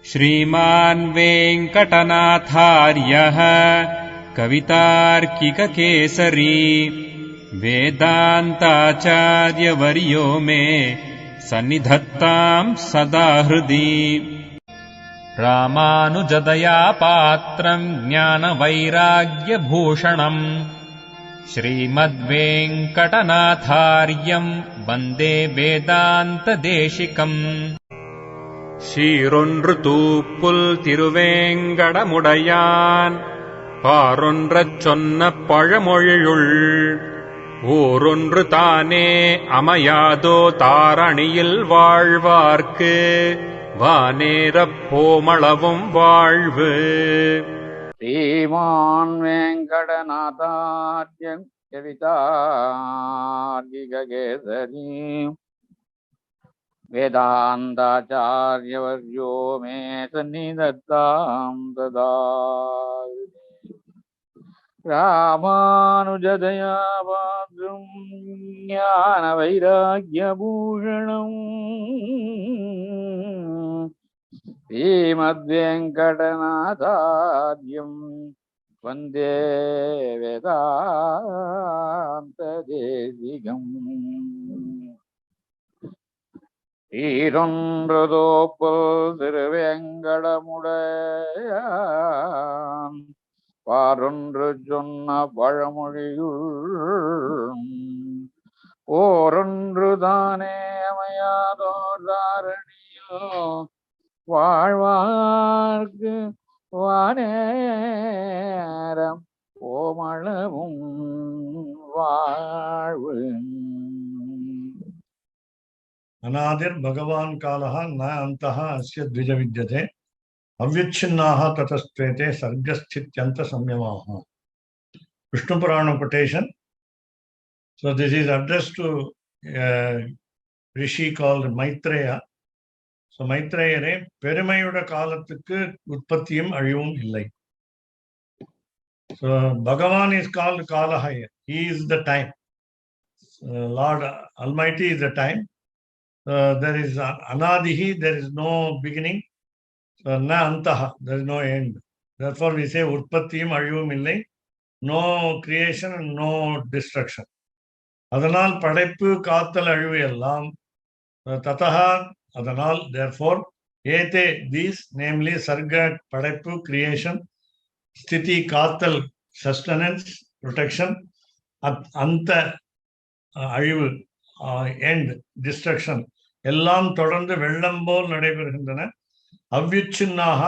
श्रीमान् वेङ्कटनाथार्यः कवितार्किककेसरी वेदान्ताचार्यवर्यो मे सन्निधत्ताम् सदा हृदि। रामानुजदया पात्रम् ज्ञानवैराग्यभूषणम् श्रीमद्वेङ्कटनाथार्यम् वन्दे वेदान्तदेशिकम्। சீரொன்று தூப்புல் திருவேங்கடமுடையான் பாரொன்றச் சொன்ன பழமொழியுள் ஊரொன்று தானே அமையாதோ தாரணியில் வாழ்வார்க்கு வானேரப் போமளவும் வாழ்வு. ஸ்ரீமான் வெங்கடநாதார்யம் கவிதார்க்கிககேசரி வேதாந்தாச்சார்யவர்யோ மே சந்நிதத்தாம் சதா ஹ்ருதி. ராமானுஜதயா பாத்ரம் ஞான வைராக்யபூஷணம் ஸ்ரீமத்வேங்கடநாதார்யம் வந்தே வேதாந்ததேசிகம். ஈரொன்று தோப்புல் திருவேங்கடமுடையான் பாரொன்று சொன்ன பழமொழியுள் ஓரொன்று தானே அமையாதோ தாரணியோ வாழ்வார்க்கு வானேரம் ஓமளவும் வாழ்வு. अनादिर् भगवान् कालः न अन्तः अस्य द्विज विद्यते अव्युच्छिन्नाः ततस्त्वेते सर्गस्थित्यन्त संयमाः. Vishnu Purana quotation. So this is addressed to rishi called Maitreya. So Maitreya பெருமையுட காலத்துக்கு உற்பத்தியும் அழிவும் இல்லை. So Bhagavan is called Kalahaya. He is the time. Lord Almighty is the time. There is anadihi, there is no beginning. Na antaha, there is no end. Therefore we say utpattiyum azhivum illai, no creation and no destruction. Adanal padaippu kaathal azhivu ellam tataha, adanal therefore ete, these namely sarga, padaippu, creation, sthiti, kaathal, sustenance, protection, anta, azhivu, end, destruction, எல்லாம் தொடர்ந்து வெள்ளம் போல் நடைபெறுகின்றன. அவ்யுச்சின்னாக,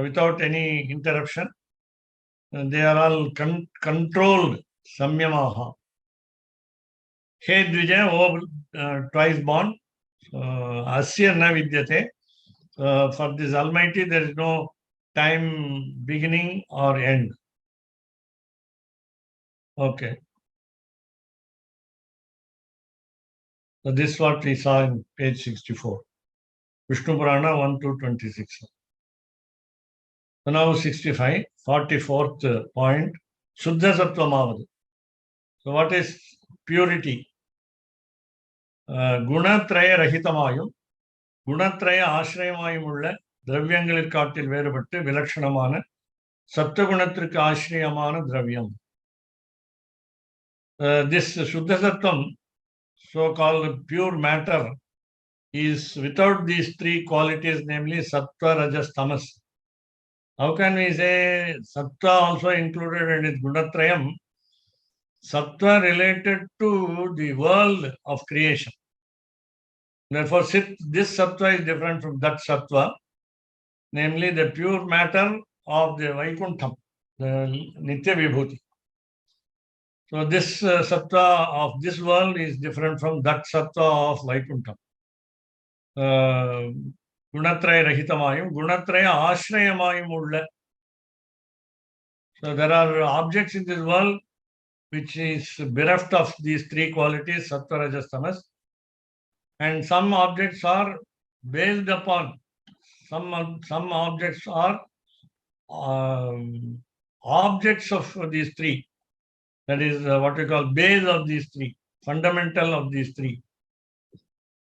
without any interruption, they are all controlled. சம்யமாக. Hey த்விஜ, O twice born, asya na vidyate. For this Almighty there is no time beginning or end. Okay. So this is what we saw in page 64. Vishnu Purana 1-26. So now 65, 44th point. Shuddha Sattvamavad. So what is purity? Gunatraya Rahitamayum. Gunatraya Ashrayamayum ulla Dravyangalir kaattil verubattu Vilakshanamana Sattvagunathirukku Ashrayamana Dravyam. This Shuddha Sattvam, so-called pure matter, is without these three qualities, namely sattva, rajas, tamas. How can we say sattva also included in its gunatrayam? Sattva related to the world of creation. Therefore, this sattva is different from that sattva, namely the pure matter of the Vaikuntham, the Nitya Vibhuti. So this sattva of this world is different from that sattva of Vaikuntham. Gunatraya Rahitamayum, Gunatraya Ashrayamayum ulla. So there are objects in this world which is bereft of these three qualities, sattva, rajas, tamas. And some objects are based upon, some objects are objects of these three. That is what we call base of these three, fundamental of these three.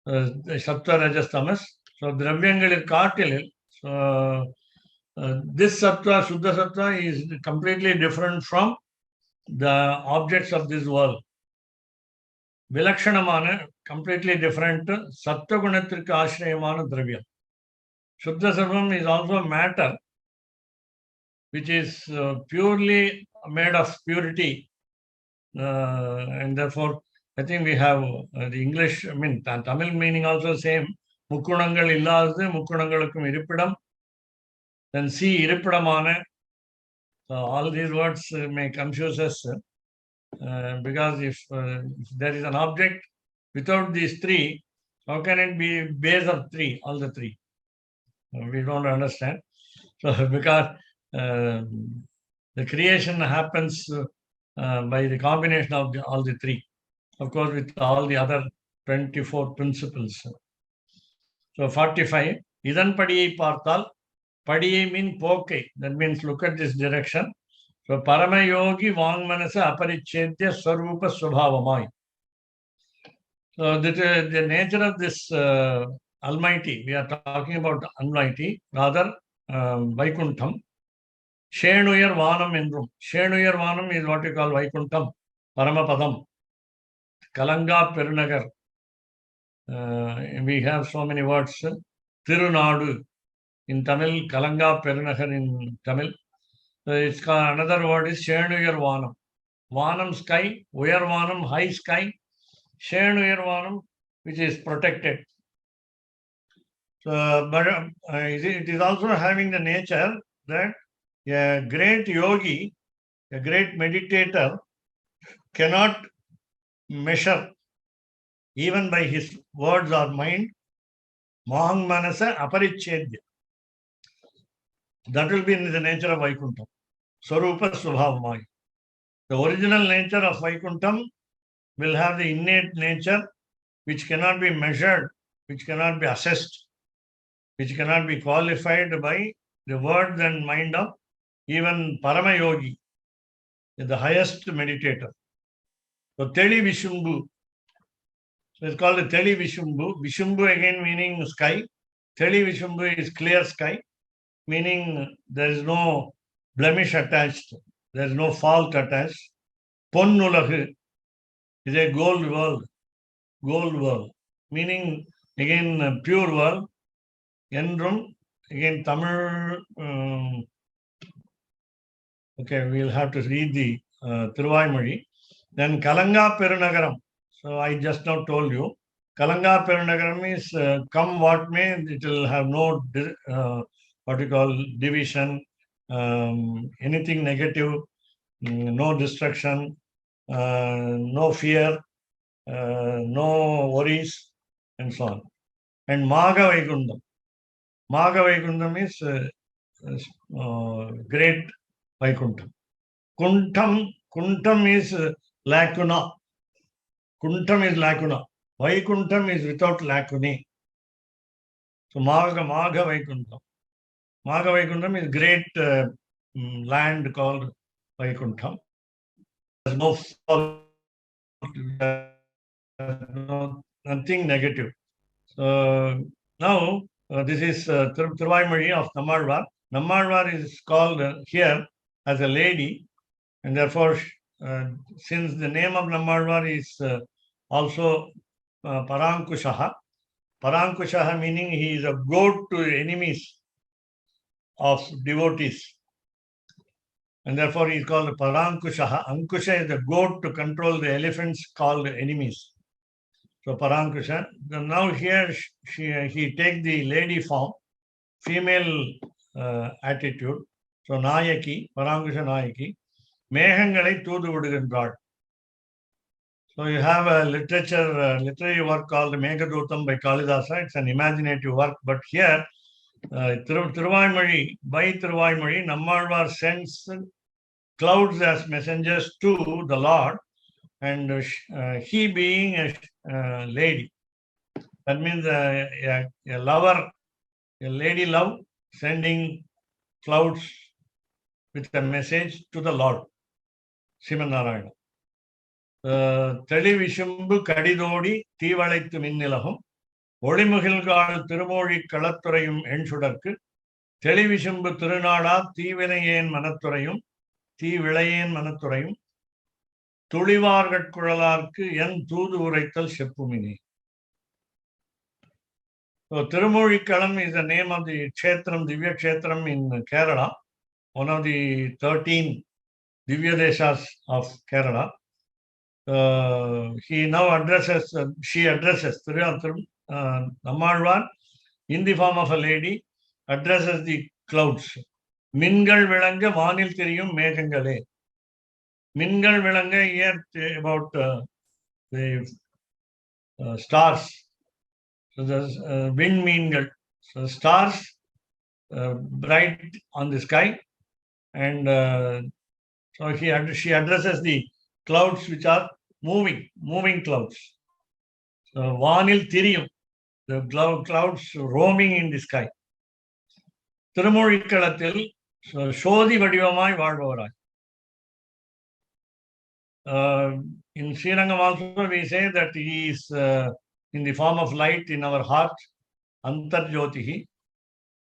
Sattva, rajas, tamas. So Dravyangalir Kartil, so this sattva, Shuddha sattva, is completely different from the objects of this world. Vilakshanamana, completely different, Sattva Gunatrika Ashrayamana Dravya. Shuddha sattvam is also matter, which is purely made of purity, and therefore I think we have the English, I mean, Tamil meaning also same. Mukkunangal illadhu, mukkunangalukkum iripidam. Then see iripidamana. So all these words may confuse us because if there is an object without these three, how can it be base of three, all the three? We don't understand. So because the creation happens by the combination of all the three. Of course, with all the other 24 principles. So 45, Idan Padiyai Parthal, Padiyai mean Pokai. That means look at this direction. So Paramayogi Vangmanasa Aparichedya Swarupa Swabhavamai. So the nature of this Almighty, we are talking about Almighty, rather Vaikuntham. Shenuyar Vanam Endrum. Shenuyar Vanam is what you call Vaikuntham, Paramapadam. Kalanga Perunagar. We have so many words. Tirunadu in Tamil, Kalanga Perunagar in Tamil. So it's called, another word is Shenuyar Vanam. Vanam sky, Uyar Vanam, high sky. Shenuyar Vanam, which is protected. So, but it is also having the nature that a great yogi, a great meditator cannot measure even by his words or mind. Mahang Manasa Aparichedya. That will be in the nature of Vaikuntham. Swarupa Swabhavamai. The original nature of Vaikuntham will have the innate nature which cannot be measured, which cannot be assessed, which cannot be qualified by the words and mind of even Paramayogi, the highest meditator. So Teli Vishumbu. So it's called the Teli Vishumbu. Vishumbu again meaning sky. Teli Vishumbu is clear sky, meaning there is no blemish attached, there is no fault attached. Ponnulahu is a gold world, meaning again pure world. Endrum, again Tamil, okay, we'll have to read the Thiruvaimozhi. Then Kalanga Perunagaram. So I just now told you, Kalanga Perunagaram is come what may, it will have no what we call division, anything negative, no destruction, no fear, no worries, and so on. And Maga Vaikundam. Maga Vaikundam is great Vaikuntham. Kuntam is lacuna. Kuntam is lacuna. Vaikuntham is without lacunae. So Maga Vaikuntham. Maga Vaikuntham is great land called Vaikuntham. There's no fault, nothing negative. So now this is Thiruvaimozhi of Nammalvar. Nammalvar is called here as a lady, and therefore since the name of Nammalvar is also Parankushaha. Parankushaha meaning he is a goat to enemies of devotees. And therefore he is called Parankushaha. Ankusha is the goat to control the elephants called enemies. So Parankusha. Now here he takes the lady form, female attitude. So Nayaki, Parankusha Nayaki. Mehangalai Thudu Vidugindraள். So you have a literary work called Meghadutam by Kalidasa. It's an imaginative work, but here Thiruvaimozhi, by Thiruvaimozhi, Nammalvar sends clouds as messengers to the Lord, and he being a lady. That means a lover, a lady love, sending clouds with a message to the Lord, Sriman Narayana. Teli Vishumbu Kadidodi Tivalaithu Minnilahum ஒளிமுகில்கால் திருமூழி களத்துறையும் எண்சுடற்கு தெளிவிசும்பு திருநாடா தீவினையேன் மனத்துறையும் தீவிளையேன் மனத்துறையும் துளிவார்கட்குழலார்க்கு என் தூது உரைத்தல் செப்புமினே. So Tirumozhikalam is the name of the Kshetram, Divya Kshetram in Kerala, one of the 13 Divya Deshas of Kerala. He now addresses, she addresses, Nammalvar, in the form of a lady, addresses the clouds. Mingal Vilanga Vanil Tiriyum Megangale. Mingal Vilanga here about the stars. So the wind mingal. So stars bright on the sky, and so she addresses the clouds which are moving clouds. So Vanil Tiriyum, the clouds roaming in the sky. Tirumozhikalathil Shodhi Vadivamai Vaalvavarai. In Srirangam also we say that he is in the form of light in our heart, Antarjyotihi.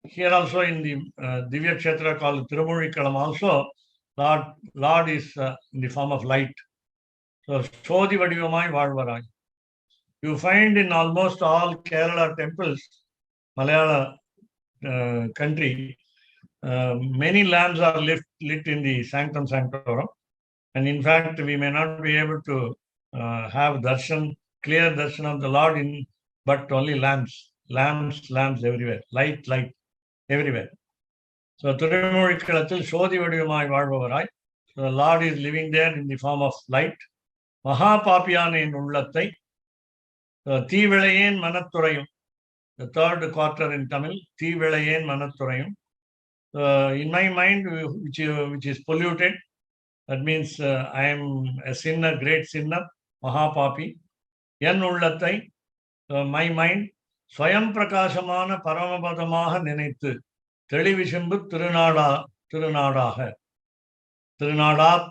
Here also in the Divya Kshetra called Tirumozhikalam also, Lord is in the form of light. So Shodhi Vadivamai Vaalvarai. You find in almost all Kerala temples, Malayalam country, many lamps are lit in the Sanctum Sanctorum. And in fact, we may not be able to have clear darshan of the Lord but only lamps everywhere, light everywhere. So Tirumozhikalathil Shodhi Vadivamai Vaalvavarai. So the Lord is living there in the form of light. Mahapapiyane Ullattai. Thivelayen Manatturayum. The third quarter in Tamil. Thivelayen Manatturayum. In my mind, which is polluted, that means I am a sinner, great sinner, Mahapapi. Yan Ullattai. My mind. Swayam Prakashamana Paramabadamaha Ninithu. Telivishimbu Tirunadaha. Tirunadat.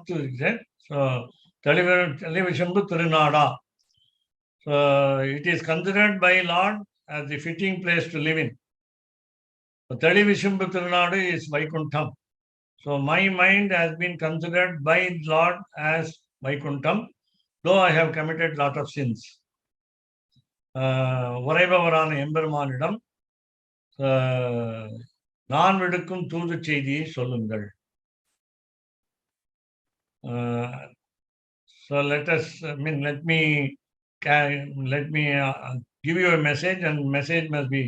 So Telivishimbu Tirunada. So it is considered by Lord as the fitting place to live in. So Telivishimbu Tirunadu is Vaikuntham. So my mind has been considered by Lord as Vaikuntham, though I have committed lot of sins. Varaivavaran Embermanidam நான் விடுக்கும் தூது செய்தியை சொல்லுங்கள். So let me give you a message, and message must be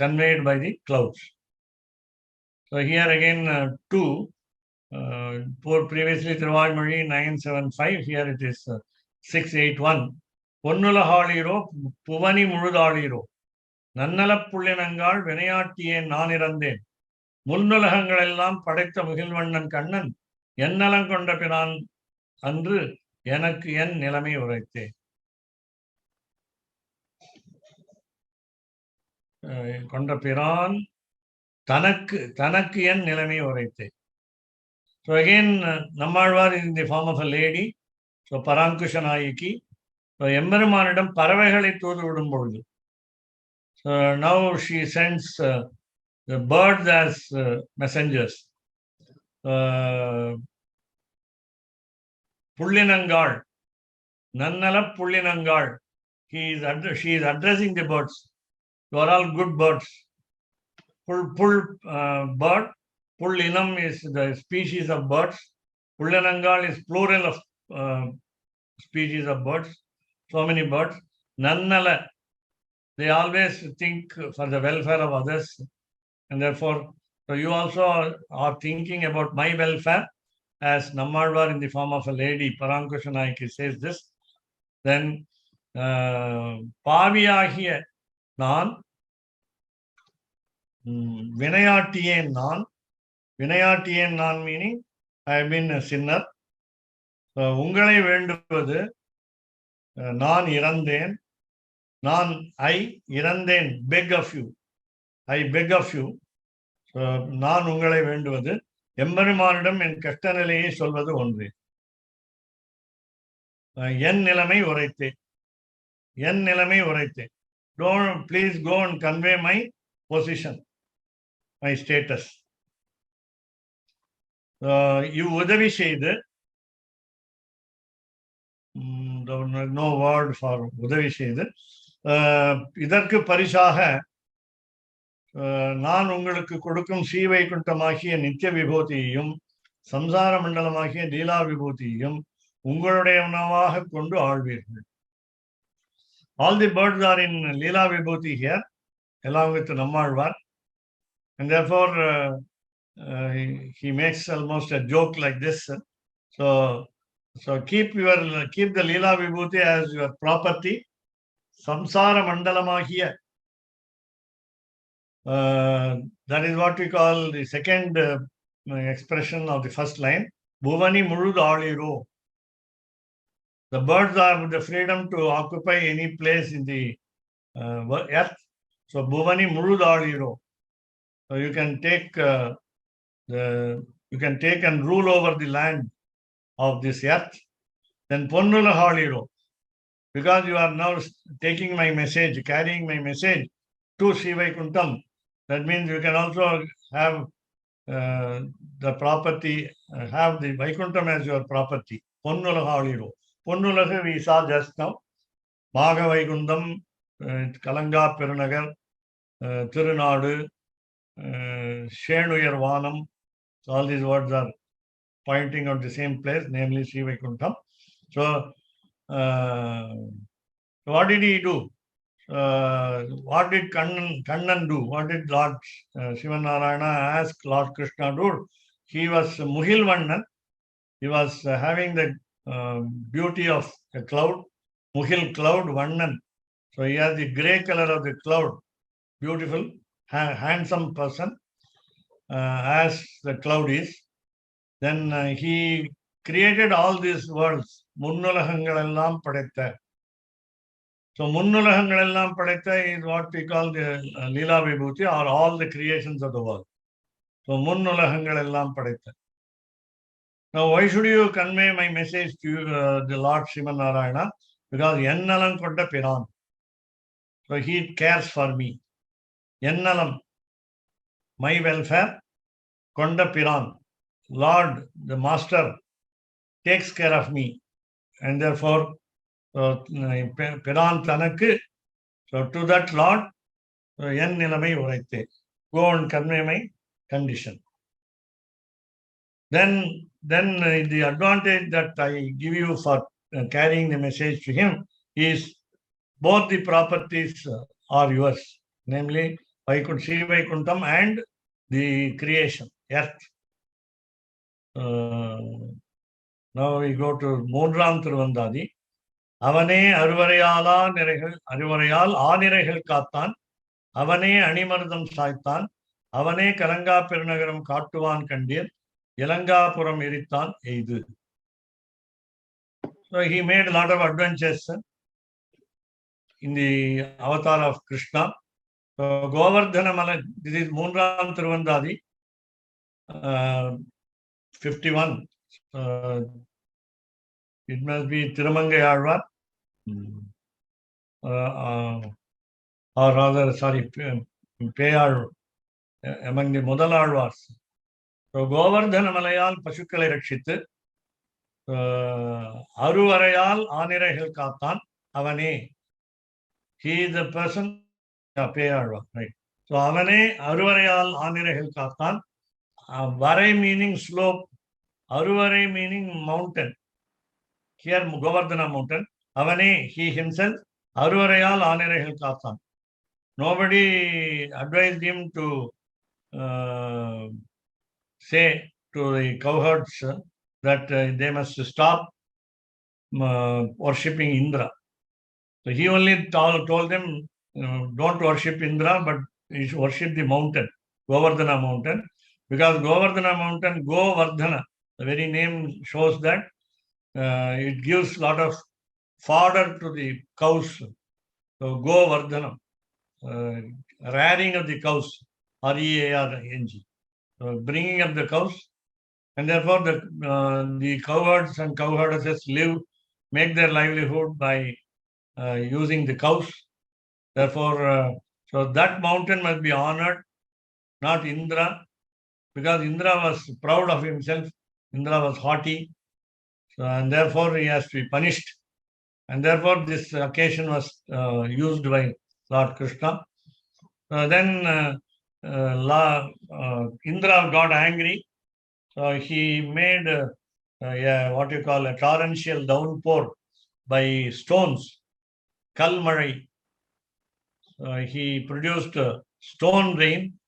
conveyed by the clouds. So here again 2, previously Tiruvazhmozhi 975, here it is 681. Ponnulahaliro Puvani Murudaliro. நன்னலப் புள்ளினங்காள் வினையாட்டியேன் நான் இறந்தேன் முன்னுலகங்கள் எல்லாம் படைத்த முகில்வண்ணன் கண்ணன் என்னலம் கொண்ட பிரான் அன்று எனக்கு என் நிலைமை உரைத்தேன். கொண்ட பிரான் தனக்கு என் நிலைமை உரைத்தேன். So again Nammalvar is in the form of a lady, so Parankushanayiki. So எம்பெருமானிடம் பறவைகளை தூது விடும் பொழுது, so now she sends the birds as messengers. Pullinangal, Nannala Pullinangal. She is addressing the birds. You are all good birds. Bird. Pullinam is the species of birds. Pullinangal is plural of species of birds. So many birds. Nannala. They always think for the welfare of others, and therefore, so you also are thinking about my welfare, as Nammalvar in the form of a lady, Parankushanayaki says this. Then, Paviyahiya Nan, Vinayatiyen Nan meaning, I have been a sinner. Ungalai Venduvathu, Nan Irandhen. I irandhen, beg of you. I beg of you. So, நான் உங்களை வேண்டுவது எம்பெருமானிடம் என் கஷ்ட நிலையை சொல்வது ஒன்றே. என் நிலைமை உரைத்தேன். please go and convey my position, my status. இவ்வுதவி செய்து, no word for உதவி செய்து, இதற்கு பரிசாக நான் உங்களுக்கு கொடுக்கும் ஸ்ரீவைகுண்டமாகிய நித்திய விபூதியையும் சம்சார மண்டலமாகிய லீலா விபூதியையும் உங்களுடைய உணவாக கொண்டு ஆழ்வீர்கள். All the birds are in Leela Vibhuti here, along with Nammalvar, and therefore he makes almost a joke like this. So keep the Leela Vibhuti as your property. Samsara Mandalamahiya. That is what we call the second expression of the first line. Bhuvani Murud Aliro. The birds have the freedom to occupy any place in the earth. So Bhuvani Murud Aliro. So you can take and rule over the land of this earth. Then Ponnula Haliro. Because you are now taking my message, carrying my message to Sivaikuntam. That means you can also have the property, have the Vaikuntam as your property. Ponnula Haliro. Ponnula we saw just now. Maga Vaikundam, Kalanga Perunagar, Tirunadu, Shenuyar Vanam. All these words are pointing out the same place, namely Sri Vaikuntham. So, what did he do? What did Kannan do? What did Lord Sivanarayana ask Lord Krishna do? He was Muhilvannan. He was having the beauty of a cloud, Muhil cloud Vannan. So he has the grey color of the cloud, beautiful, handsome person, as the cloud is. Then he created all these worlds. Munnulahangalellam padaitha. So Munnulahangalellam padaitha is what we call the Leela Vibhuti, or all the creations of the world. So Munnulahangalellam padaitha. Now, why should you convey my message to the Lord Sivanarayana? Because Yennalam Kodda Piran. So he cares for me. Yennalam, my welfare, Konda Piran. Lord, the Master, takes care of me. And therefore, Piran Tanakku, so to that Lord, Yen Nilamai Uraithe. Go and convey my condition. Then the advantage that I give you for carrying the message to him is both the properties are yours, namely Sri Vaikuntham and the creation, earth. Now we go to Moonram Tiruvandadi. Avane Aruvarayaal Aaniraigal Kaathan, Avane Animardam Saithan, Avane Kalanga Perunagaram Kaattuvan Kandir, Yelangapuram Irithan Eidu. So he made a lot of adventures in the avatar of Krishna. So Govardhana Mala, this is Moonram Tiruvandadi, 51. It must be Tirumangai Alvar, or rather, sorry, Payar, among the Mudal Alvars. So Govardhana Malayal Pashukalai Rakshit, Aruvarayal Aaniraigal Kaathan, Avane. He is the person, Payar, right? So Avane Aruvarayal Aaniraigal Kaathan, Varai meaning slope, Aruvarai meaning mountain. Here Govardhana mountain. Avane, he himself, Aruvarayal Aaniraigal Kaathan. Nobody advised him to say to the cowherds that they must stop worshipping Indra. So he only told them, don't worship Indra, but you should worship the mountain, Govardhana mountain. Because Govardhana mountain, Govardhana, the very name shows that it gives a lot of fodder to the cows. So Govardhana, rearing of the cows, R-E-A-R-N-G. So bringing up the cows, and therefore the cowherds and cowherdesses make their livelihood by using the cows. Therefore, so that mountain must be honored, not Indra, because Indra was proud of himself. Indra was haughty, so, and therefore he has to be punished. And therefore, this occasion was used by Lord Krishna. Then Indra got angry. So he made what you call a torrential downpour by stones, Kalmarai. He produced stone rain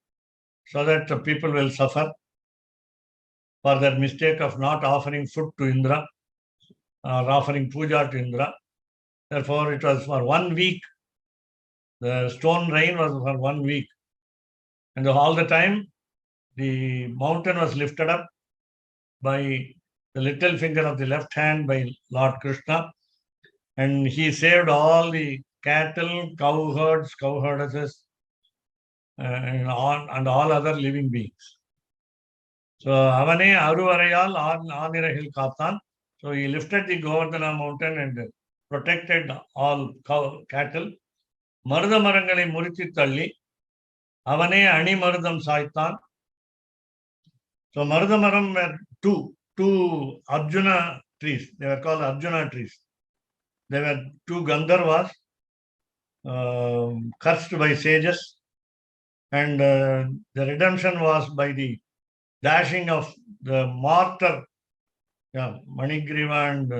so that the people will suffer for their mistake of not offering food to Indra or offering puja to Indra. Therefore, it was for 1 week. The stone rain was for 1 week. And all the time, the mountain was lifted up by the little finger of the left hand by Lord Krishna. And he saved all the cattle, cowherds, cowherdesses, and all other living beings. So, Avane Aruvarayal Anirahil Katan. So, he lifted the Govardhana mountain and protected all cattle. Marudha Marangali Murithi Talli. Avane Ani Marudam Saitan. So, Marudha Maram were two Arjuna trees. They were called Arjuna trees. They were two Gandharvas cursed by sages. And the redemption was by the dashing of the mortar, Manigriva and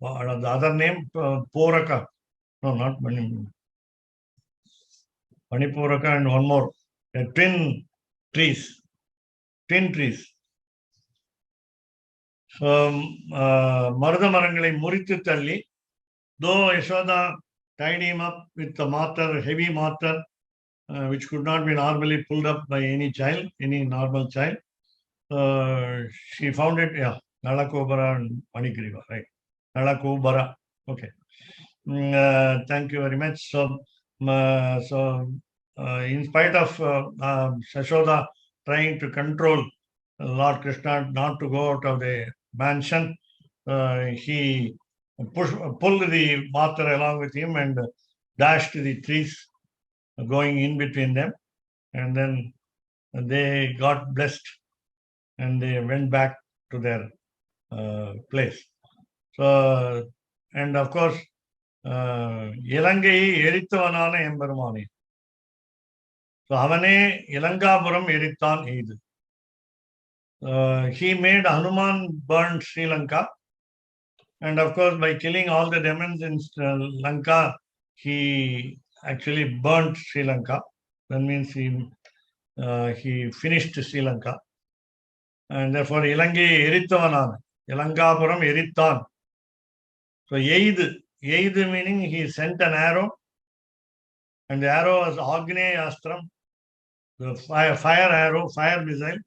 the other name, Poraka. No, not Manipuraka and one more, twin trees. So, Marudha Marangali Murithu Talli, though Yashoda tied him up with the mortar, heavy mortar, which could not be normally pulled up by any child, any normal child. She found it, Nalakobara and Manigriva, right? Nalakobara, okay. Thank you very much. So, in spite of Yashoda trying to control Lord Krishna not to go out of the mansion, he pulled the mortar along with him and dashed the trees going in between them, and then they got blessed and they went back to their place. So, and of course, Ilangai Erithavanana Embermani. So, Havane Ilangapuram Erithan Eid. He made Hanuman burn Sri Lanka, and of course, by killing all the demons in Lanka, he actually burnt Sri Lanka. That means he finished Sri Lanka. And therefore, Ilangai Erithavanana, Ilangapuram Erithan. So, Eid meaning he sent an arrow, and the arrow was Agneya Astram, the fire arrow, fire missile,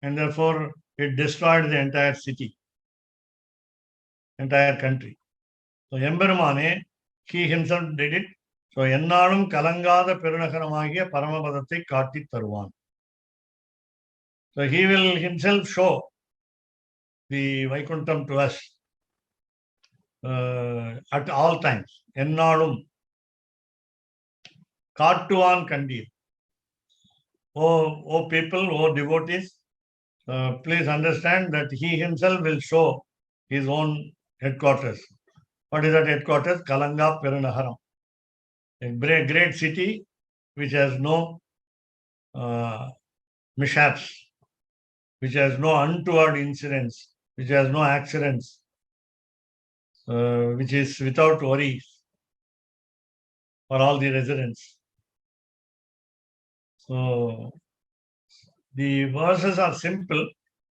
and therefore it destroyed the entire city, entire country. So, Embermane, he himself did it. So, Ennalum Kalangada Perunakaramagya Paramapadathai Katti Taruvan. So, he will himself show the Vaikuntham to us at all times. Ennalum Kattuvan Kandil. Oh people, oh devotees, please understand that he himself will show his own headquarters. What is that headquarters? Kalanga Perunaharam. A great city which has no mishaps, which has no untoward incidents, which has no accidents, which is without worries for all the residents. So, the verses are simple.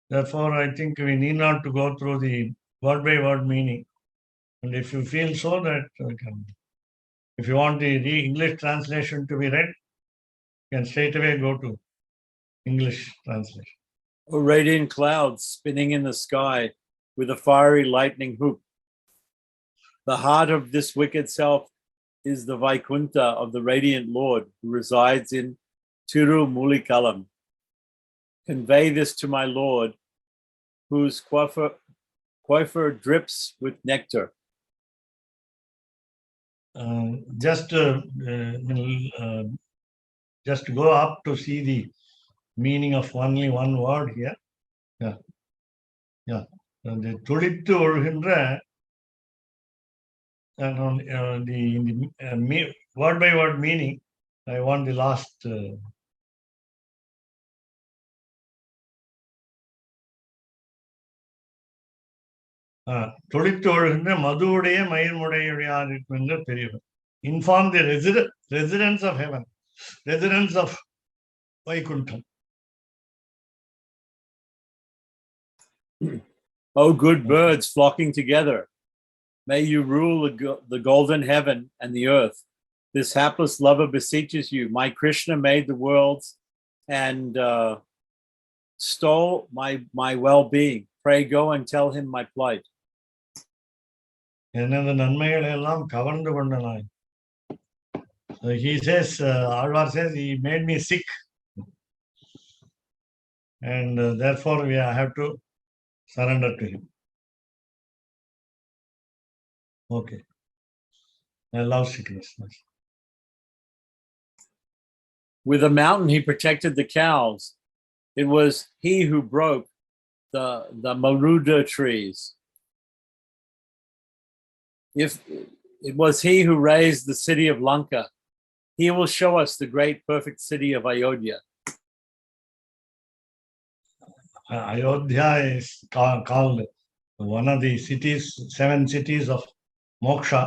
Therefore, I think we need not to go through the word by word meaning. And if you feel so that, if you want the English translation to be read, you can straight away go to English translation. O radiant clouds spinning in the sky with a fiery lightning hoop. The heart of this wicked self is the Vaikuntha of the radiant Lord who resides in Tirumulikalam. Convey this to my Lord, whose coiffure drips with nectar. just go up to see the meaning of only one word here. The துளித்து ஒழுகின்ற the word by word meaning. I want the last. துளித்து ஒழுகின்ற மதுவுடைய மயிர்முடையார் என்று தெரியும். Inform the residents of heaven, residents of Vaikuntham. O good birds flocking together, may you rule the golden heaven and the earth. This hapless lover beseeches you. My Krishna made the worlds and stole my well-being. Pray go and tell him my plight. எனது நன்மைகளை எல்லாம் கவர்ந்து கொண்டனாய். He says, Alvar says, he made me sick. And therefore we have to surrender to him. Okay. I love sickness. With a mountain he protected the cows. It was he who broke the Maruda trees. If it was he who raised the city of Lanka, he will show us the great perfect city of Ayodhya. Ayodhya is called one of the cities, 7 cities of moksha,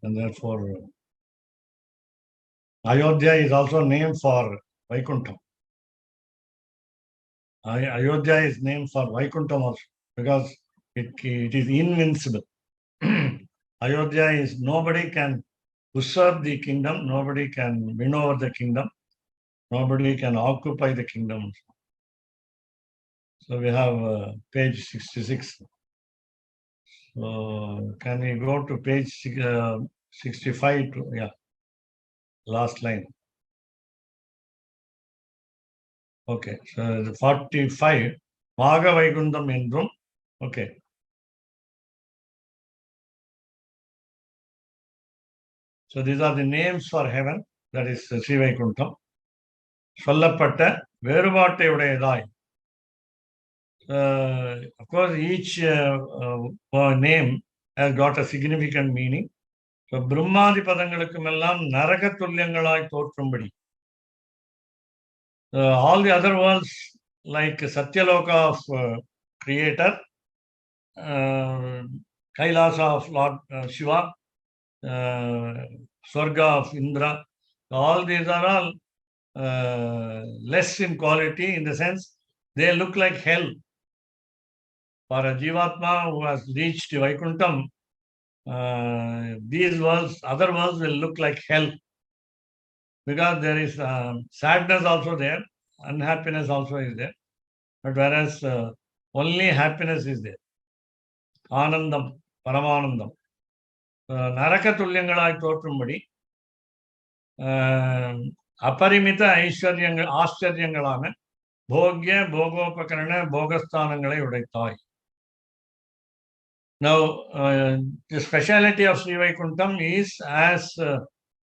and therefore Ayodhya is also named for Vaikuntham. Ayodhya is named for Vaikuntham also because it is invincible. Ayodhya is nobody can usurp the kingdom, nobody can win over the kingdom, nobody can occupy the kingdom. So we have page 66. So can we go to page 65 to, last line. Okay, so 45, Maga Vaikuntham Endrum. Okay. So these are the names for heaven, that is Sri Vaikuntham. சொல்லப்பட்ட வேறுபாட்டை உடையதாய். Of course, each name has got a significant meaning. So பிரம்மாதி பதங்களுக்கும் எல்லாம் நரக துல்லியங்களாய் தோற்றும்படி. All the other worlds like Satyaloka of Creator, Kailasa of Lord Shiva, Swarga of Indra, all these are all less in quality, in the sense they look like hell. For a Jivatma who has reached Vaikuntham, these worlds, other worlds will look like hell. Because there is sadness also there, unhappiness also is there. But whereas only happiness is there. Anandam, Paramanandam. Naraka tulyangalaay thottrumbadi அபரிமித ஆச்சரியங்களான போக்ய போகோபகரண போகஸ்தானங்களை உடைத்தாய். Now, the speciality of Sri Vaikuntham is as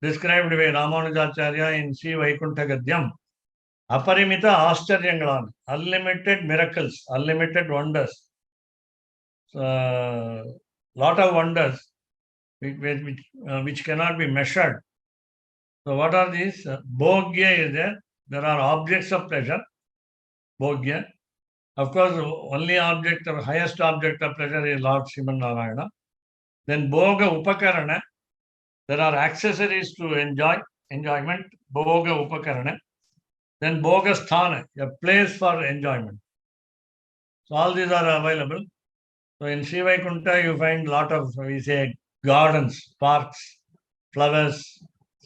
described by Ramanujacharya in Sri Vaikuntha Gadyam. Aparimita Ascharyangalan, unlimited miracles, unlimited wonders. Lot of wonders which cannot be measured. So what are these? Bhogya is there. There are objects of pleasure. Bhogya. Of course, only object or highest object of pleasure is Lord Sriman Narayana. Then Bhoga Upakarana. There are accessories to enjoyment. Bhoga Upakarana. Then Bhoga Sthana, a place for enjoyment. So all these are available. So in Sri Vaikunta, you find a lot of, we say, gardens, parks, flowers,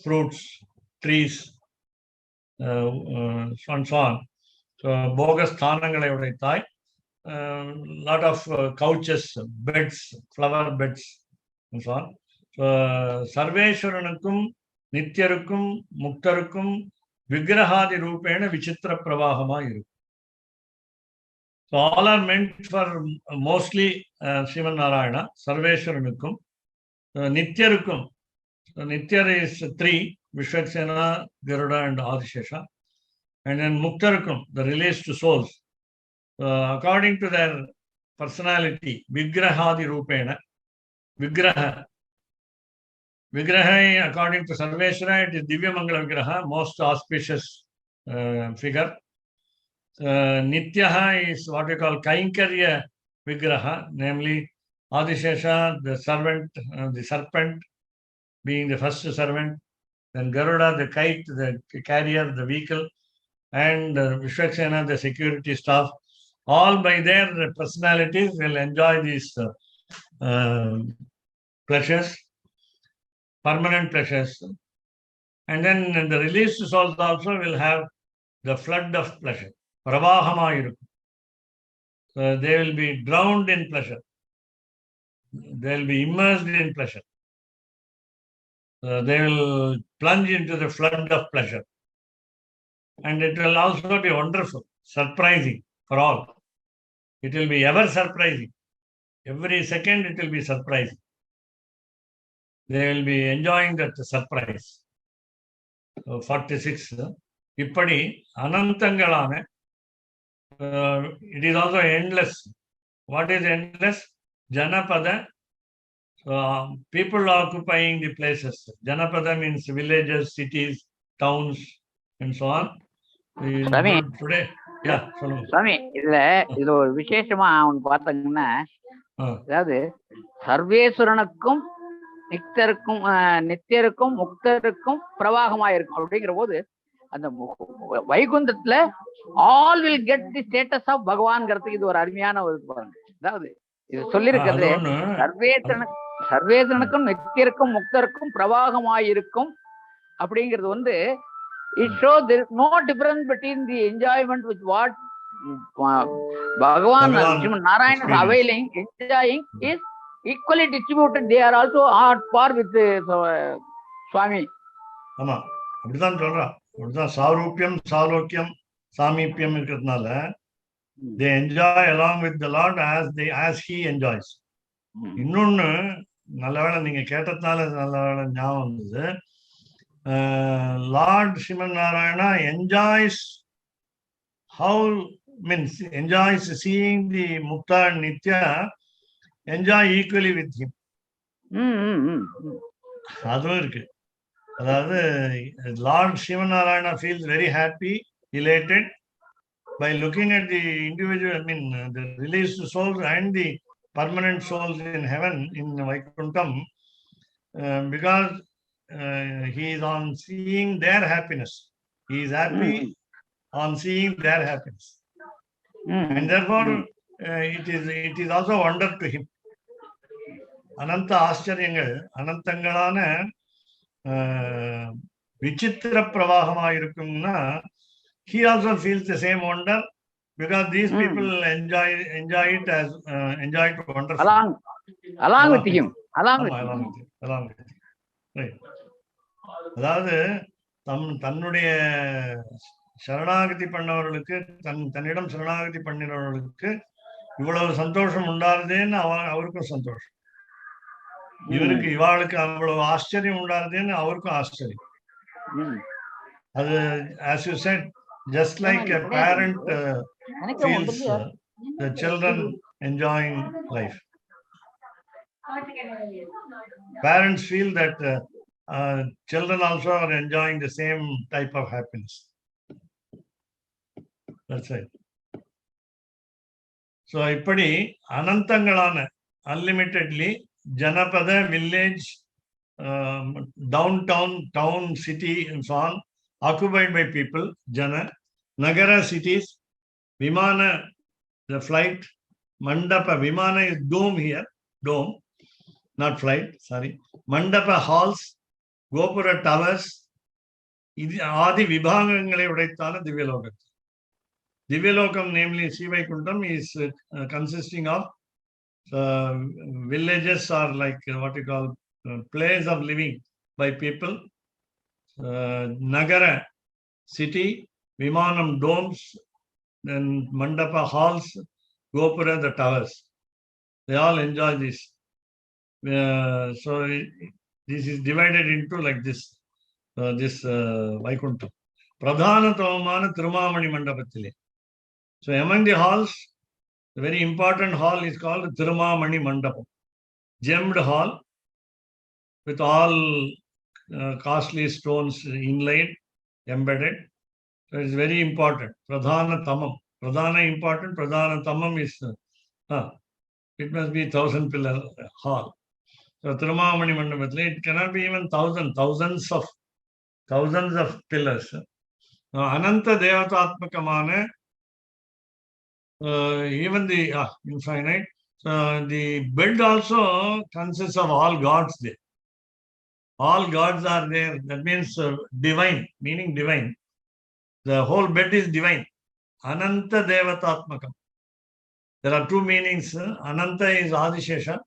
fruits, trees, so and so on. So Bhoga Sthanangalai udaithai, lot of couches, beds, flower beds, and so on. So Sarveshwaranukkum, Nityarukkum, Muktarukkum, Vigrahadi Rupena Vichitra Pravahama iru. So all are meant for mostly Sriman Narayana, Sarveshwaranukkum, Nityarukkum. So Nitya is 3, Vishwaksena, Garuda and Adishesha. And then Muktarakam, the released souls. According to their personality, Vigrahadi Rupena, Vigraha. Vigraha, according to Sarveshwara, it is Divya Mangala Vigraha, most auspicious figure. Nityaha is what we call Kaikarya Vigraha, namely Adishesha, the servant, the serpent, being the first servant, then Garuda, the kite, the carrier, the vehicle, and Vishwaksena, the security staff. All by their personalities will enjoy these pleasures, permanent pleasures. And then the released souls also will have the flood of pleasure. Pravahama. So they will be drowned in pleasure. They will be immersed in pleasure. They will plunge into the flood of pleasure. And it will also be wonderful, surprising for all. It will be ever surprising. Every second it will be surprising. They will be enjoying that surprise. 46. Ippadi anantangalane. It is also endless. What is endless? Janapada. People occupying the places. Janapada means villages, cities, towns, and so on. Swami. Today, yeah. Swami, இதுல ஒரு விசேஷமா அவன் பார்த்தீங்கன்னா, அதாவது சர்வேஸ்வரனுக்கும் நித்தியருக்கும் முக்தருக்கும் பிரவாகமா இருக்கும் அப்படிங்கிற போது அந்த வைகுந்தத்துல all will get the status of பகவான்ங்கிறதுக்கு இது ஒரு அருமையான ஒரு பாருங்க. அதாவது இது சொல்லிருக்கிறது சர்வேஸ்வரனுக்கும் நித்தியருக்கும் முக்தருக்கும் பிரவாகமாயிருக்கும் அப்படிங்கிறது வந்து it shows there is no difference between the enjoyment with what Bhagavan Narayana is availing, enjoying is equally distributed. They are also on par with Swami. ஆமா, அப்படிதான் சொல்றான். அப்படிதான் சாரூபியம் சாலோக்கியம் சாமீபியம் இருக்கிறதுனால they enjoy along with the Lord as he enjoys. இன்னொன்னு நல்லவேளை நீங்க கேட்டதுனால நல்லவேளை ஞாபகம் வந்தது. Lord Sriman Narayana enjoys seeing the Mukta and Nitya enjoy equally with him. அதுவும் இருக்கு. அதாவது Lord Sriman Narayana feels very happy, elated by looking at the individual, the released souls and the permanent souls in heaven, in Vaikuntham, because he is on seeing their happiness. He is happy on seeing their happiness. And therefore, it is also wonder to him. Ananta Ascharyangal, Anantangalana Vichitra Pravahama irukumna, he also feels the same wonder because these people enjoy it as enjoy it wonderfully. Along with him. Along with him. Right. அதாவது தன்னுடைய சரணாகதி பண்ணவர்களுக்கு தன்னிடம் சரணாகதி பண்ணினவர்களுக்கு இவ்வளவு சந்தோஷம் உண்டாருதேன்னு அவருக்கும் சந்தோஷம். இவாளுக்கு அவ்வளவு ஆச்சரியம் உண்டாருதேன்னு அவருக்கும் ஆச்சரியம். அது as you said, just like a parent feels the children enjoying life. Parents feel that children also are enjoying the same type of happiness. That's right. So, ippadi anantangalana, unlimitedly, Janapada, village, downtown, town, city, and so on, occupied by people, Jana, Nagara cities, Vimana, the flight, Mandapa, Vimana is dome here, dome, not flight, sorry, Mandapa halls, Gopura towers, Adi Vibhagangalai udaitana Divyalokam. Divyalokam, namely Sivaikuntham, is consisting of villages or like what you call place of living by people, Nagara, city, Vimanam, domes, then Mandapa halls, Gopura, the towers. They all enjoy this. So This is divided into like this. This Vaikuntha. Pradhana Tavamana Tirumamani Mandapathile. So among the halls, the very important hall is called Tirumamani Mandapam. Gemmed hall with all costly stones inlaid, embedded. So it's very important. Pradhana Tamam. Pradhana important, Pradhana Tamam is, it must be 1,000 pillar hall. So Tirumamani Mandapathile, it cannot be even thousands of pillars. Ananta Devatatmakamana, even the infinite. The bed also consists of all gods there. All gods are there. That means divine, meaning divine. The whole bed is divine. Ananta Devatatmakam. There are two meanings. Ananta is Adishesha.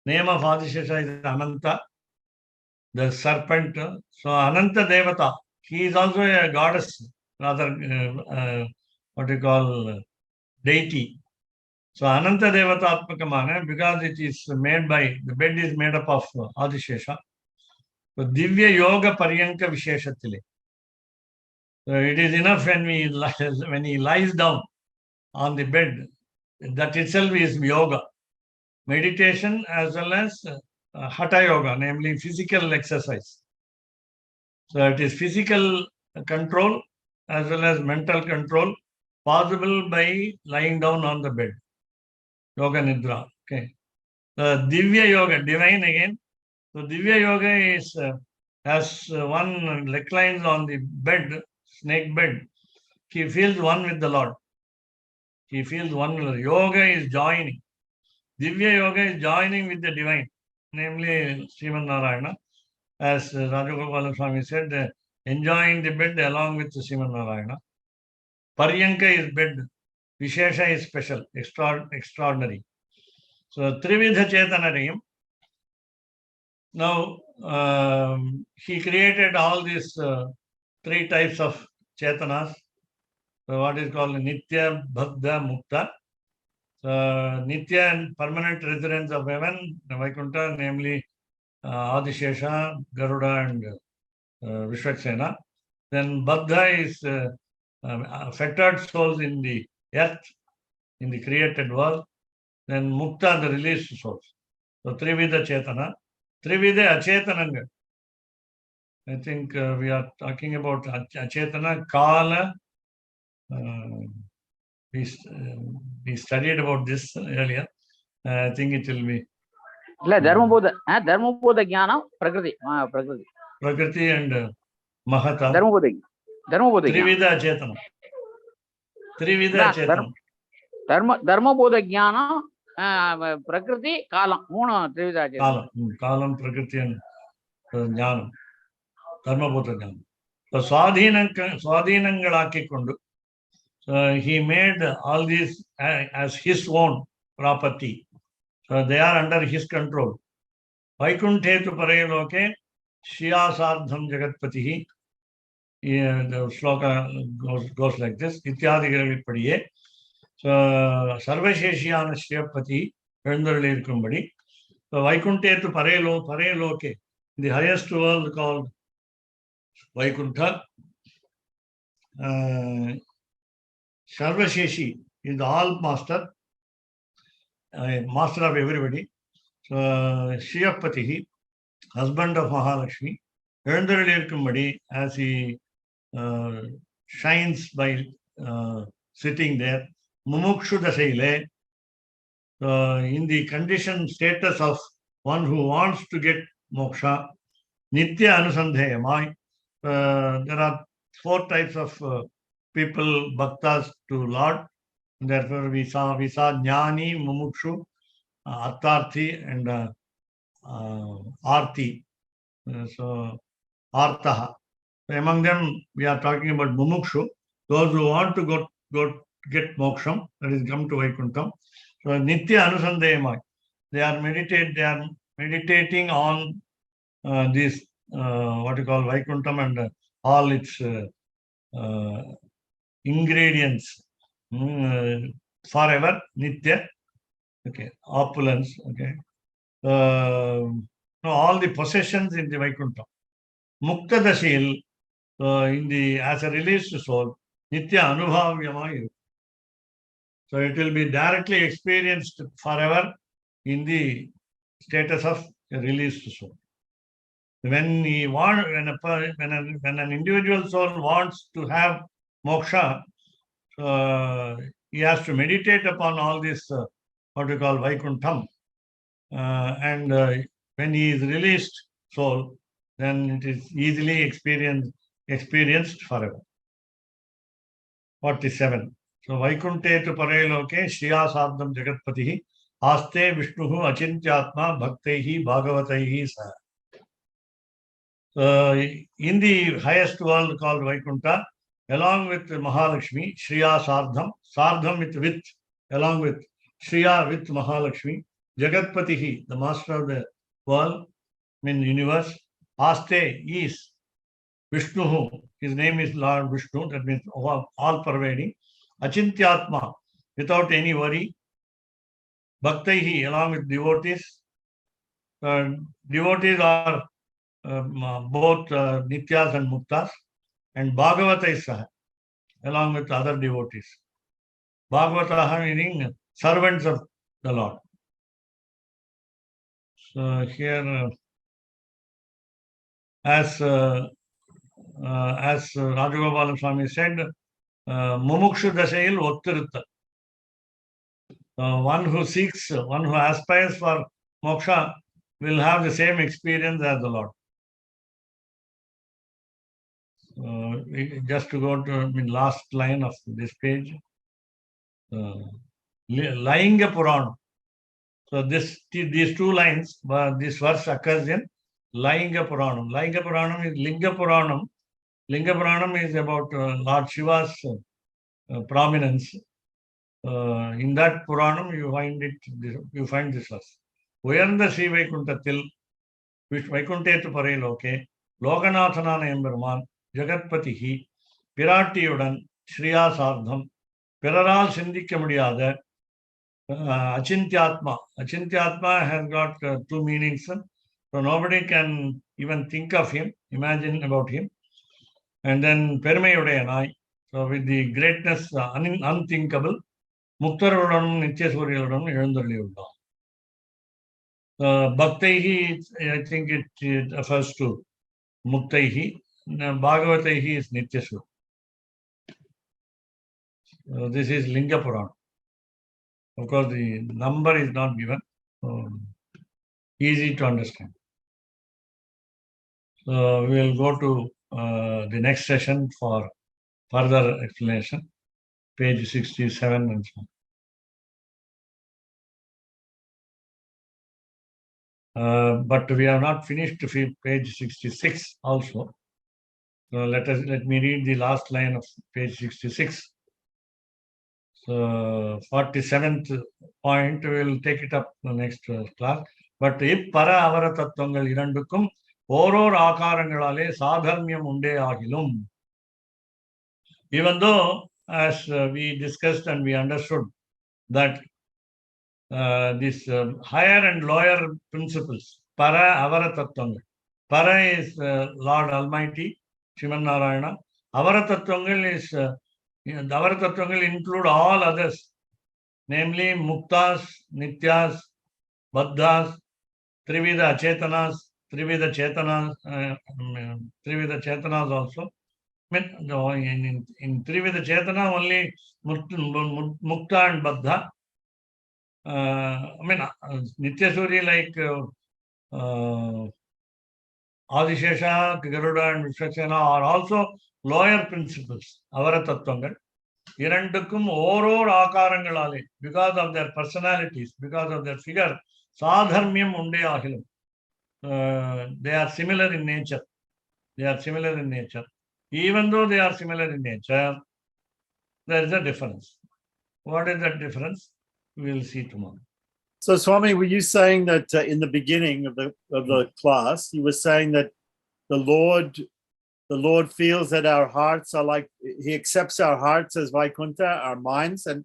Name of Adishesha is Ananta, the serpent. So Ananta Devata. He is also a goddess, rather what you call deity. So Ananta Devatatmakamana, because it is made by, the bed is made up of Adishesha. So Divya Yoga Paryanka Visheshatile. So it is enough when he lies down on the bed. That itself is yoga. Meditation as well as Hatha Yoga, namely physical exercise. So it is physical control as well as mental control possible by lying down on the bed. Yoga Nidra. Okay. Divya Yoga, divine again. So Divya Yoga is has one reclines on the bed, snake bed. He feels one with the Lord. He feels one with the Lord. Yoga is joining. Divya Yoga is joining with the divine, namely Sriman Narayana. As Rajagopala Swami said, enjoying the bed along with Sriman Narayana. Paryanka is bed. Vishesha is special, extraordinary. So Trividha Chetanarayam. Now, he created all these three types of Chetanas. So what is called Nitya, Bhakta, Mukta. Nitya and permanent residents of heaven, Vaikuntha, namely Adishesha, Garuda and Vishwaksena. Then Baddha is fettered souls in the earth, in the created world. Then Mukta, the released souls. So Trividha Chetana. Trividha Achetananga. I think we are talking about Achetana, Kala. We studied about this earlier. I think it will be. Dharmabodha Jnana, Prakriti. Prakriti and Mahata. Dharmabodha Trivida Chetana. Trivida Chetana. Dharmabodha Jnana, Prakriti, Kalam. Trivida Chetana. Kalam, Prakriti and Jnanam. Dharmabodha Jnana. So Swadhinangalaki. He made all these as his own property. So they are under his control. Vaikunthe tu Parayaloke, Shiyasardham Jagatpatihi. The shloka goes like this. Ityadigaravit padiye. So Sarvasheshiyana Shriyapati, Vendarlirkumbadi. So Vaikunthe tu Parayaloke, the highest world called Vaikuntha. Sarvasheshi is the all master, master of everybody. So Shriyapati, husband of Mahalakshmi, Vendarlirkumbadi, as he shines by sitting there. Mumukshu Dasaile, in the condition status of one who wants to get moksha. Nitya Anusandhayamai. There are four types of people, bhaktas to Lord. Therefore, we saw Jnani, Mumukshu, Attarthi, and Arti. So, Artaha. So among them, we are talking about Mumukshu, those who want to go get moksham, that is come to Vaikuntham. So Nitya Anusandayamai. They are meditating on this what you call Vaikuntham and all its ingredients forever, Nitya. Okay, opulence. Okay. No, all the possessions in the Vaikuntha. Mukta Dashil, as a released soul, Nitya Anubhavyama. So it will be directly experienced forever in the status of a released soul. When an individual soul wants to have moksha, he has to meditate upon all this, what we call Vaikuntham. And when he is released soul, then it is easily experienced forever. 47. So Vaikunthe tu Parailoke Shriya Sardham Jagatpatihi Aste Vishnuhu Achintyatma Bhaktaihi Bhagavataihi Sa. In the highest world called Vaikuntha, along with Mahalakshmi, Shriya Sardham, Sardham with, along with Shriya with Mahalakshmi, Jagatpatihi, the master of the world, universe, Aste is Vishnu, his name is Lord Vishnu, that means all pervading, Achintyatma, without any worry, Bhaktaihi, along with devotees. Devotees are both Nityas and Muktas, and Bhagavatais, along with other devotees. Bhagavataha meaning servants of the Lord. So here, as Rajagopalan Swami said, Mumukshu Dasail Ottirutta. One who seeks, one who aspires for moksha will have the same experience as the Lord. Just to go to last line of this page, Lainga Purana. So these two lines, this verse occurs in Lainga Puranam. Lainga Puranam is Linga Puranam. Linga Puranam is about Lord Shiva's prominence. In that Puranam, you find this verse. Uyarnda Sri Vaikuntathil, Vaikunthethu Parailoke, Lokanathanana Emberman, Jagatpatihi, Piratiyudan, Shriya Sardham, Piraral Sindhikka Mudiyada, Achintyatma. Achintyatma has got two meanings. So nobody can even think of him, imagine about him. And then Permayudayanai, so with the greatness unthinkable, Muktarudanam, Nityasuriyadanam, Ezhundalliyudam. Bhaktaihi, I think it refers to Muktaihi. Bhagavataihi is Nityasur. This is Linga Purana. Of course, the number is not given. Easy to understand. So we will go to the next session for further explanation, page 67 and so on. But we have not finished page 66 also. So let me read the last line of page 66. So 47th point, we will take it up the next class. But if para avara tattvangal irandukkum oror akarangalale sadharmyam unde agilum. Even though, as we discussed and we understood that this higher and lower principles, para avara tattvangal. Para is Lord Almighty, Sriman Narayana. Avara tattvangal is Avara tattvangal include all others, namely Muktas, Nityas, Baddhas, Trivida Chetanas, Trivida Chetanas also. In Trivida Chetana only Mukta and Baddha. Nityasuri like Adishesha, Garuda and Vishwasena are also lower principles, Avara Tattvangal. Irandukkum oror akarangalale, because of their personalities, because of their figure, sadharmyam unde ahilum. They are similar in nature. They are similar in nature. Even though they are similar in nature, there is a difference. What is that difference? We will see tomorrow. So, Swami, were you saying that in the beginning of the class, you were saying that the Lord feels that our hearts are like, he accepts our hearts as Vaikuntha, our minds, and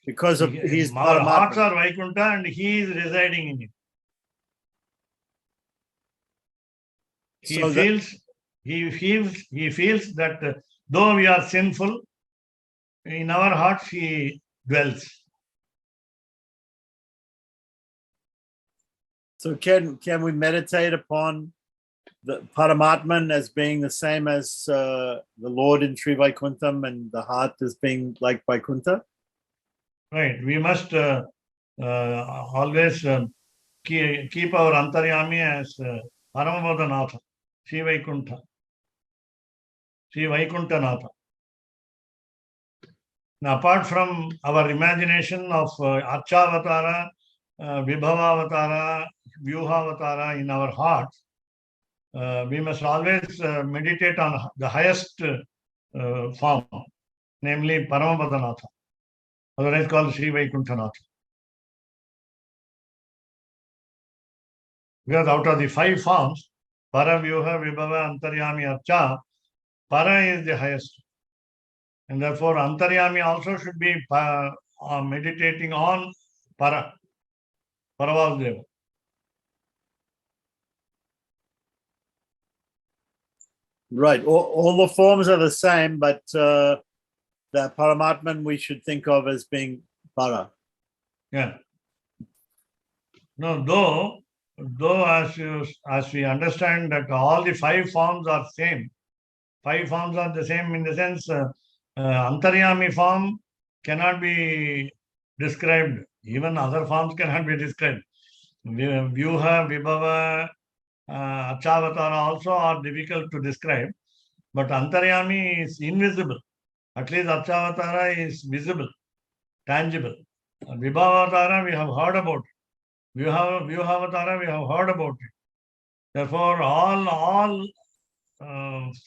because of his our hearts Paramatma. are Vaikuntha and he is residing in it. He So feels that though we are sinful, in our hearts he dwells. So can we meditate upon the Paramatman as being the same as the Lord in Sri Vaikuntham and the heart as being like Vaikuntha? Right. We must always keep our Antaryami as Paramavadanatha, Sri Vaikuntha, Sri Vaikunthanatha. Now, apart from our imagination of Archavatara, Vibhavavatara, Vyuhavatara in our hearts, we must always meditate on the highest form, namely Paramapadanatha, otherwise called Sri Vaikunthanatha. Because out of the 5 forms, Para, Vyuha, Vibhava, Antaryami, Archa, Para is the highest. And therefore, Antaryami also should be meditating on Para, Paravasudeva. Right. All the forms are the same, but the Paramatman we should think of as being Para. Yeah. No, though as we understand that all the 5 forms are same, 5 forms are the same in the sense Antaryami form cannot be described. Even other forms cannot be described. Vyuha, Vibhava, Achavatara also are difficult to describe. But Antaryami is invisible. At least Achavatara is visible, tangible. Vibhavatara we have heard about it. Vyuhavatara we have heard about it. Therefore, all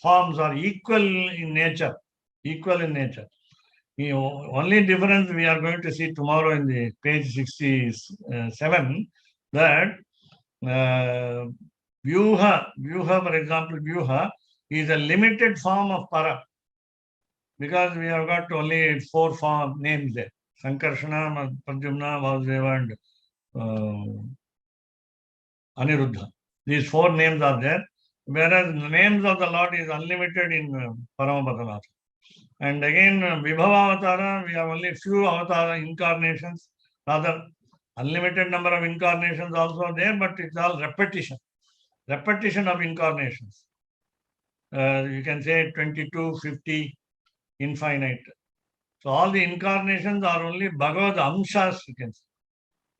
forms are equal in nature. The only difference we are going to see tomorrow in the page 67, that Vyuha, for example, Vyuha is a limited form of Para, because we have got only 4 form names there: Sankarshana, Pradyumna, Vasudeva, and Aniruddha. These 4 names are there, whereas the names of the Lord is unlimited in Paramapadanatha. And again, Vibhava Avatara, we have only few Avatara incarnations, rather unlimited number of incarnations also there, but it's all repetition of incarnations. You can say 22, 50, infinite. So all the incarnations are only Bhagavad Amshas, you can say.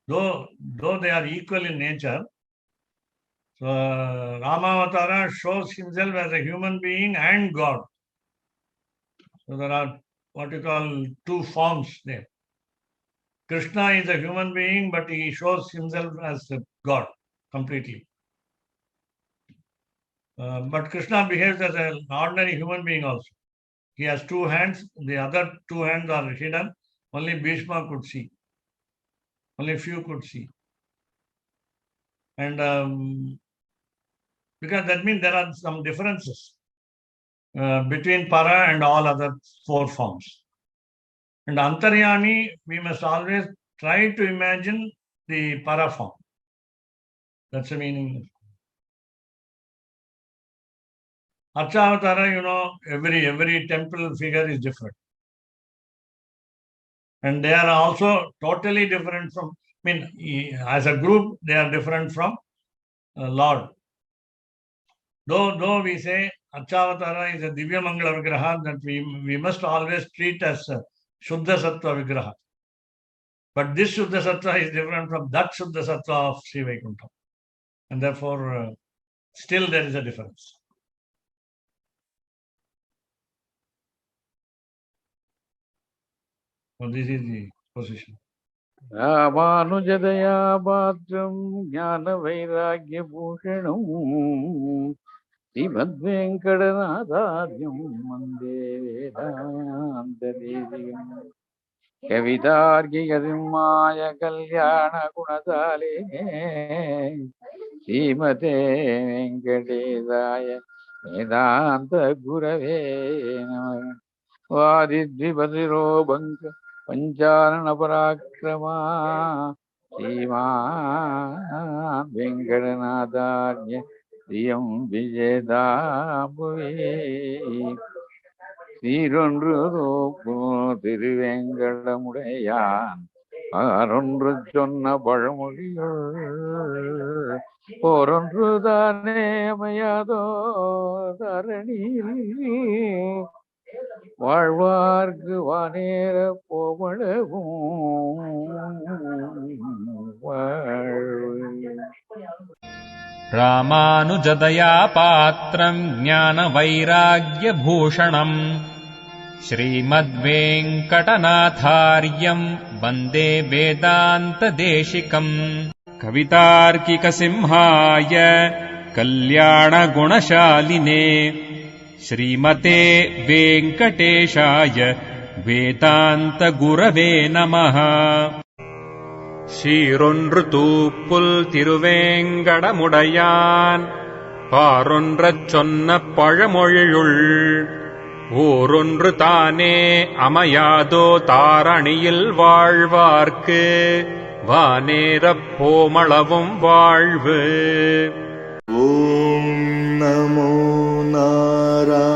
Though they are equal in nature, so Ramavatara shows himself as a human being and God. So there are what you call 2 forms there. Krishna is a human being, but he shows himself as God completely. But Krishna behaves as an ordinary human being also. He has 2 hands. The other 2 hands are hidden. Only Bhishma could see. Only few could see. And because that means there are some differences between Para and all other 4 forms. And Antaryami, we must always try to imagine the Para form. That's the meaning. Archavatara, every temple figure is different. And they are also totally different from, as a group, they are different from Lord. Though we say Archavatara is a Divya Mangala Vigraha, that we must always treat as a Shuddha Sattva Vigraha. But this Shuddha Sattva is different from that Shuddha Sattva of Sri Vaikuntha. And therefore, still there is a difference. So this is the position. Ramanujadaya Bhadram Jnana Vairagya Bhushanam Srimad Venkadanathāryam Vande Vedanta Devim Kavitarkiya Simmaya Kalyana Gunasale Srimate Venkatesaya Vedanta Gurave Namah Vadidvipatiro Bhanka பஞ்சாரண பராக்கிரமா Srima வெங்கடநாதார்ய தியம் விஜயதாபுவே சீரொன்று Thiruvengadamudaiyan ஆறொன்று சொன்ன பழமொழிகள் போரொன்று தானே அமையாதோ தரணியில் வாழ்வார்க்கு வானேர போவளவும் வாழ்வு. ராமானுஜதயா பாத்திரம் ஞான வைராக்யபூஷணம் ஸ்ரீமத்வேங்கடநாதார்யம் வந்தே வேதாந்ததேசிகம். கவிதார்க்கிகசிம்ஹாய கல்யாணகுணசாலினே ஸ்ரீமதே வெங்கடேஷாய வேதாந்தகுரவே நமः. சீரொன்று தூப்புல் திருவேங்கடமுடையான் பாரொன்றச் சொன்ன பழமொழியுள் ஓரொன்று தானே அமையாதோ தாரணியில் வாழ்வார்க்கு வானேரப் போமளவும் வாழ்வு. ஓம் நமோ நாராயணாய.